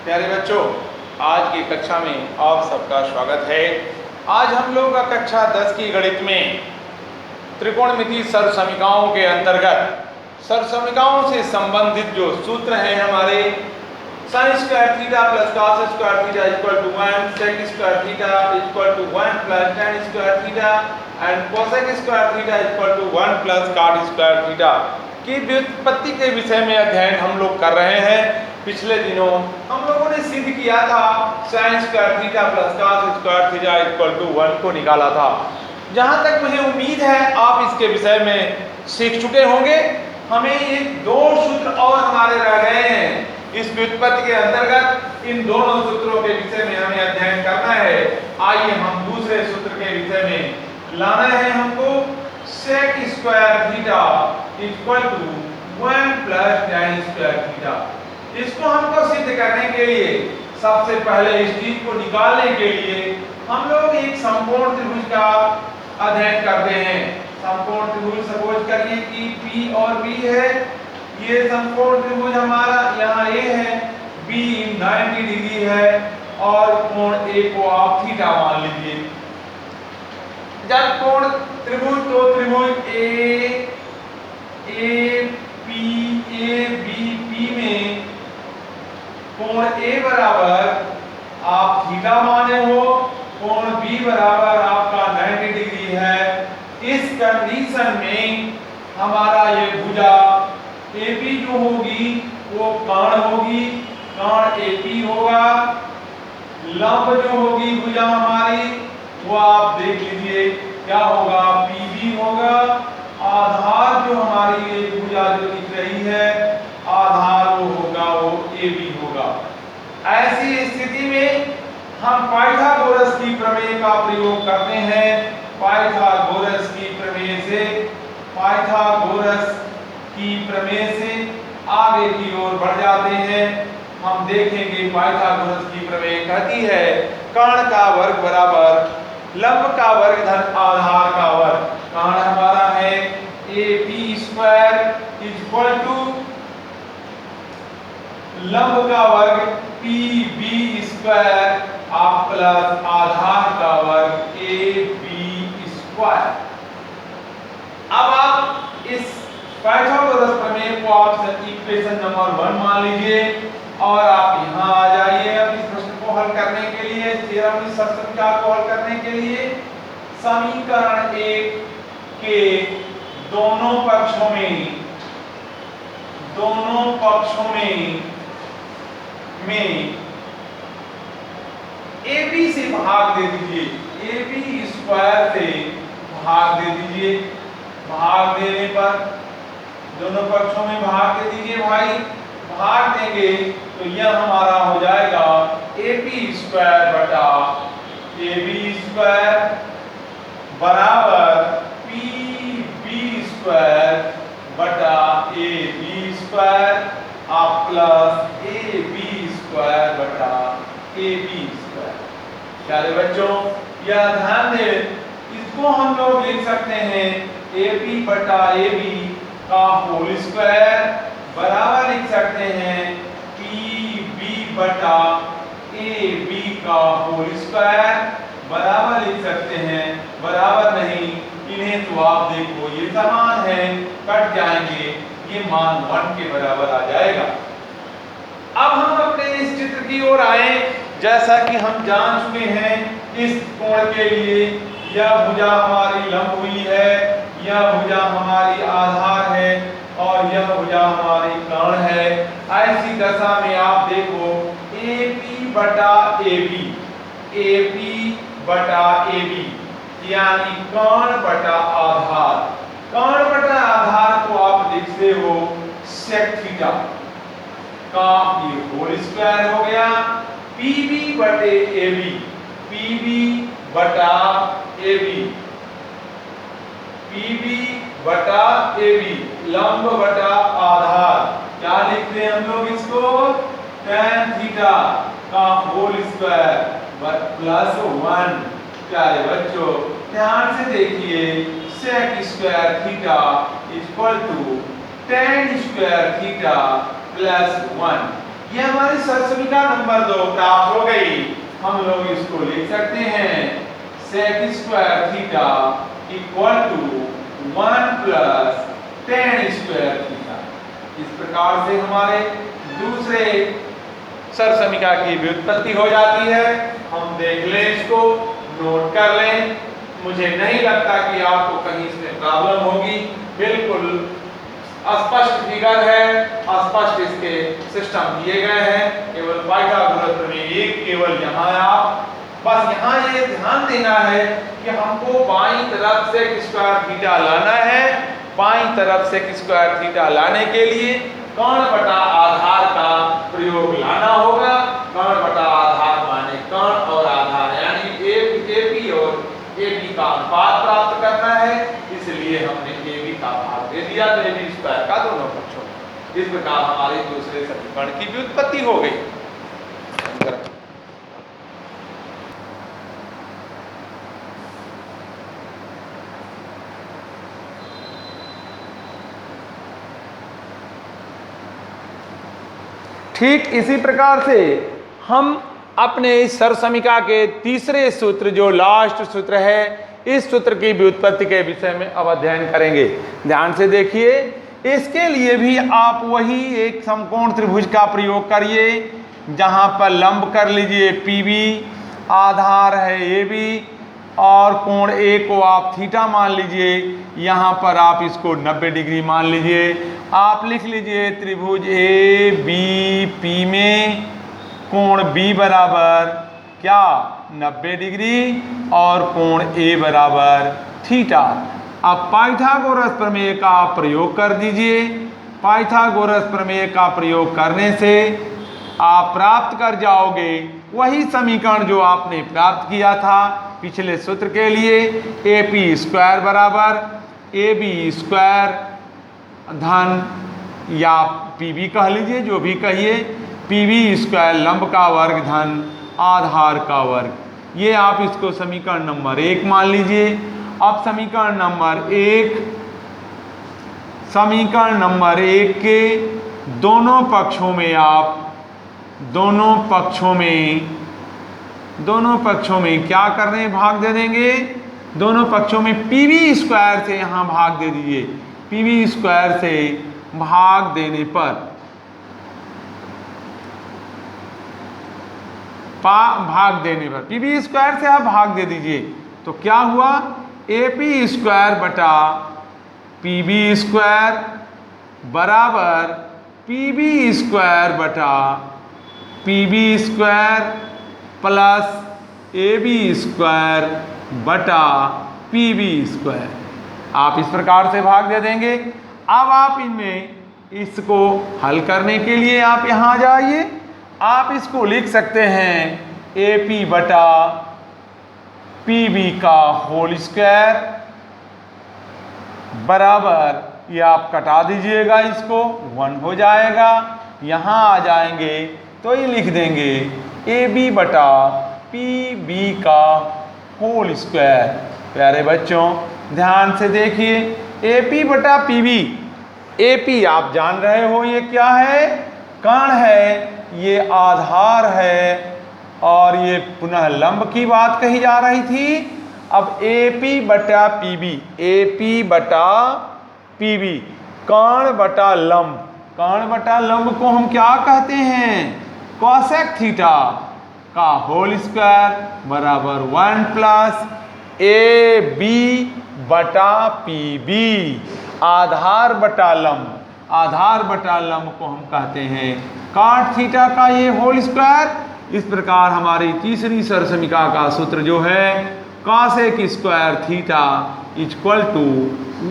प्यारे बच्चों, आज की कक्षा में आप सबका स्वागत है। आज हम लोग का कक्षा 10 की गणित में त्रिकोणमिति सरसमीकाओं के अंतर्गत सरसमीकाओं से संबंधित जो सूत्र हैं हमारे sin square theta plus cos square theta equal to 1, sec square theta equal to 1 plus tan square theta and cosec square theta equal to 1 plus cot square theta की व्युत्पत्ति के विषय में अध्ययन हम लोग कर रहे हैं। पिछले दिनों हम लोगों ने सिद्ध किया था sin square theta plus cos square theta equal to 1 को निकाला था। जहां तक मुझे उम्मीद है आप इसके विषय में सीख चुके होंगे। हमें ये दो सूत्र और हमारे रह गए हैं। इस व्युत्पत्ति के अंतर्गत इन दोनों सूत्रों के विषय में हमें अध्ययन करना है। आइए हम दूसरे सूत्र के विषय में लाना है हमको sec square theta equal to 1 plus tan square theta. इसको हमको सिद्ध करने के लिए सबसे पहले इस चीज को निकालने के लिए हम लोग एक समकोण त्रिभुज का अध्ययन करते हैं। समकोण त्रिभुज सपोज करिए कि P और B है। ये समकोण त्रिभुज हमारा यहाँ A है, B 90 डिग्री है और कोण A को आप थीटा मान लीजिए। जब कोण त्रिभुज तो त्रिभुज ABP में कोण A बराबर आप थीटा माने हो, कोण B बराबर आपका 90 डिग्री है। इस कंडीशन में हमारा ये भुजा AP जो होगी वो कर्ण होगी, कर्ण AP होगा। लंब जो होगी भुजा हमारी वो आप देख लीजिए क्या होगा, PB होगा। आधार जो हमारी ये भुजा जो दिख रही है आधार वो होगा वो AB होगा। ऐसी स्थिति में हम पाइथागोरस की प्रमेय का प्रयोग करते हैं। पाइथागोरस की प्रमेय से आगे की ओर बढ़ जाते हैं। हम देखेंगे पाइथागोरस की प्रमेय कहती है कर्ण का वर्ग बराबर लंब का वर्ग धन आधार का वर्ग। कर्ण हमारा है AB स्क्वायर इक्वल टू लंब का वर्ग PB स्क्वायर आप प्लस आधार का वर्ग AB स्क्वायर। अब आप इस पाइथागोरस प्रमेय को आप इक्वेशन नंबर 1 मान लीजिए और आप यहाँ आ जाइए। अब इस प्रश्न को हल करने के लिए, थ्योरम की सरसमीका को हल करने के लिए समीकरण 1 के दोनों पक्षों में AB से भाग दे दीजिए, AB स्क्वायर से भाग दे दीजिए। भाग देने पर दोनों पक्षों में भाग दे दीजिए भाई। भाग देंगे तो यह हमारा हो जाएगा AP स्क्वायर बटा AB स्क्वायर बराबर PB स्क्वायर बटा AB स्क्वायर आप प्लस AB स्क्वायर बटा AB स्क्वायर। प्यारे बच्चों यह ध्यान दें, इसको हम लोग लिख सकते हैं AP बटा AB का होल स्क्वायर बराबर लिख सकते हैं PB बटा AB का होल स्क्वायर बराबर लिख सकते हैं। बराबर नहीं, इन्हें तो आप देखो ये समान है, कट जाएंगे, ये मान 1 के बराबर आ जाएगा। अब हम अपने इस चित्र की ओर आए। जैसा कि हम जान चुके हैं इस कोण के लिए यह भुजा हमारी लंब हुई है, यह भुजा हमारी आधार है और यह भुजा हमारी कर्ण है। ऐसी दशा में आप देखो AP बटा AB यानी कर्ण बटा आधार। कर्ण बटा आधार को आप लिखते हो sec थीटा का ये होल स्क्वायर हो गया। PB बटे AB, PB बटा AB लंब बटा आधार। क्या लिखते हैं हम लोग इसको, tan थीटा का होल स्क्वायर प्लस 1। प्यारे बच्चों ध्यान से देखिए sec square theta equal to tan square theta plus 1। ये हमारी सरसमिका नंबर 2 प्राप्त हो गई। हम लोग इसको लिख सकते हैं sec square theta equal to 1 plus tan square theta. इस प्रकार से हमारे दूसरे सरसमिका की व्युत्पत्ति हो जाती है। हम देख लें, इसको नोट कर लें। मुझे नहीं लगता कि आपको कहीं इसमें प्रॉब्लम होगी। बिल्कुल स्पष्ट फिगर है, स्पष्ट इसके सिस्टम दिए गए हैं। केवल पाइथागोरस प्रमेय केवल यहाँ आप बस यहाँ ये ध्यान देना है कि हमको बाईं तरफ से स्क्वायर थीटा लाना है। बाईं तरफ से स्क्वायर थीटा लाने के लिए कर्ण बटा आधार का प्रयोग लाना होगा। कर्ण बटा आधार माने कर्ण और आधार, यानी एपी और एबी का अनुपात प्राप्त करना है। इसलिए हमने एबी का भाग दे दिया, तो एबी स्क्वायर का दोनों पक्षों में। इस प्रकार हमारे दूसरे समीकरण की व्युत्पत्ति हो गई। ठीक इसी प्रकार से हम अपने इस सरसमिका के तीसरे सूत्र, जो लास्ट सूत्र है, इस सूत्र की व्युत्पत्ति के विषय में अब अध्ययन करेंगे। ध्यान से देखिए, इसके लिए भी आप वही एक समकोण त्रिभुज का प्रयोग करिए, जहां पर लंब कर लीजिए PB, आधार है AB और कोण A को आप थीटा मान लीजिए। यहाँ पर आप इसको 90 डिग्री मान लीजिए। आप लिख लीजिए त्रिभुज ABP में कोण B बराबर क्या 90 डिग्री और कोण A बराबर थीटा। अब पाइथागोरस प्रमेय का आप प्रयोग कर दीजिए। पाइथागोरस प्रमेय का प्रयोग करने से आप प्राप्त कर जाओगे वही समीकरण जो आपने प्राप्त किया था पिछले सूत्र के लिए। AP स्क्वायर बराबर AB स्क्वायर धन या PB कह लीजिए, जो भी कहिए, PB स्क्वायर लंब का वर्ग धन आधार का वर्ग। ये आप इसको समीकरण नंबर 1 मान लीजिए। अब समीकरण नंबर 1 के दोनों पक्षों में आप दोनों पक्षों में क्या कर रहे हैं, भाग दे देंगे। दोनों पक्षों में PB स्क्वायर से यहाँ भाग दे दीजिए। PB स्क्वायर से भाग देने पर PB स्क्वायर से आप भाग दे दीजिए तो क्या हुआ, AP स्क्वायर बटा PB स्क्वायर बराबर PB स्क्वायर बटा PB square plus AB square बटा PB स्क्वायर। आप इस प्रकार से भाग दे देंगे। अब आप इनमें इसको हल करने के लिए आप यहाँ जाइए। आप इसको लिख सकते हैं AP बटा PB का होल स्क्वायर बराबर, ये आप कटा दीजिएगा, इसको 1 हो जाएगा। यहाँ आ जाएंगे तो ये लिख देंगे AB बटा PB का होल स्क्वायर। प्यारे बच्चों ध्यान से देखिए, AP बटा PB, AP आप जान रहे हो ये क्या है, कर्ण है, ये आधार है और ये पुनः लंब की बात कही जा रही थी। अब AP बटा PB, AP बटा PB, कर्ण बटा लंब। कर्ण बटा लंब को हम क्या कहते हैं, कोसेक थीटा का होल स्क्वायर बराबर 1 प्लस AB बटा PB, आधार बटा लंब। आधार बटा लंब को हम कहते हैं कॉट थीटा का ये होल स्क्वायर। इस प्रकार हमारी तीसरी सरसमिका का सूत्र जो है cosec square theta equal to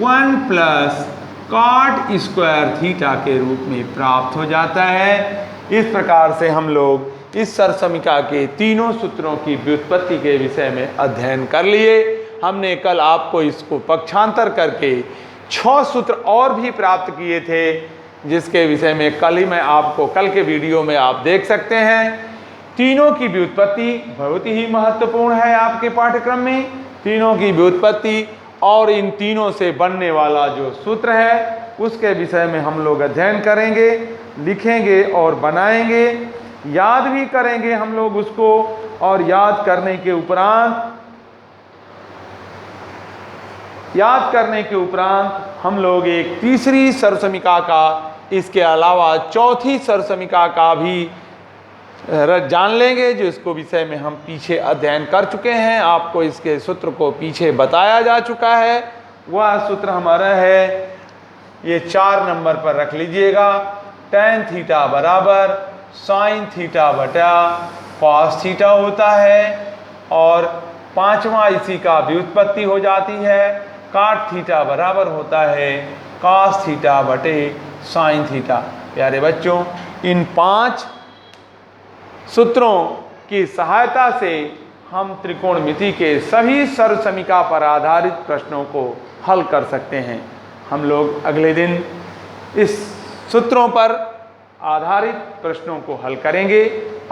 1 plus cot square theta के रूप में प्राप्त हो जाता है। इस प्रकार से हम लोग इस सरसमिका के तीनों सूत्रों की व्युत्पत्ति के विषय में अध्ययन कर लिए। हमने कल आपको इसको पक्षांतर करके 6 सूत्र और भी प्राप्त किए थे, जिसके विषय में कल ही मैं आपको कल के वीडियो में आप देख सकते हैं। तीनों की व्युत्पत्ति बहुत ही महत्वपूर्ण है आपके पाठ्यक्रम में। तीनों की व्युत्पत्ति और इन तीनों से बनने वाला जो सूत्र है उसके विषय में हम लोग अध्ययन करेंगे। लिखेंगे और बनाएंगे, याद भी करेंगे हम लोग उसको, और याद करने के उपरांत हम लोग एक तीसरी सरसमिका का, इसके अलावा चौथी सरसमिका का भी जान लेंगे, जिसको विषय में हम पीछे अध्ययन कर चुके हैं। आपको इसके सूत्र को पीछे बताया जा चुका है। वह सूत्र हमारा है, ये 4 नंबर पर रख लीजिएगा, tan थीटा बराबर sin थीटा बटा cos थीटा होता है, और 5वां इसी का व्युत्पत्ति हो जाती है, cot थीटा बराबर होता है cos थीटा बटे sin थीटा। प्यारे बच्चों, इन 5 सूत्रों की सहायता से हम त्रिकोणमिति के सभी सर्वसमीका पर आधारित प्रश्नों को हल कर सकते हैं। हम लोग अगले दिन इस सूत्रों पर आधारित प्रश्नों को हल करेंगे।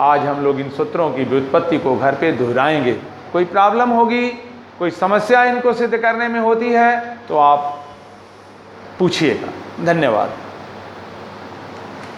आज हम लोग इन सूत्रों की व्युत्पत्ति को घर पे दोहराएंगे। कोई प्रॉब्लम होगी, कोई समस्या इनको सिद्ध करने में होती है तो आप पूछिएगा। धन्यवाद।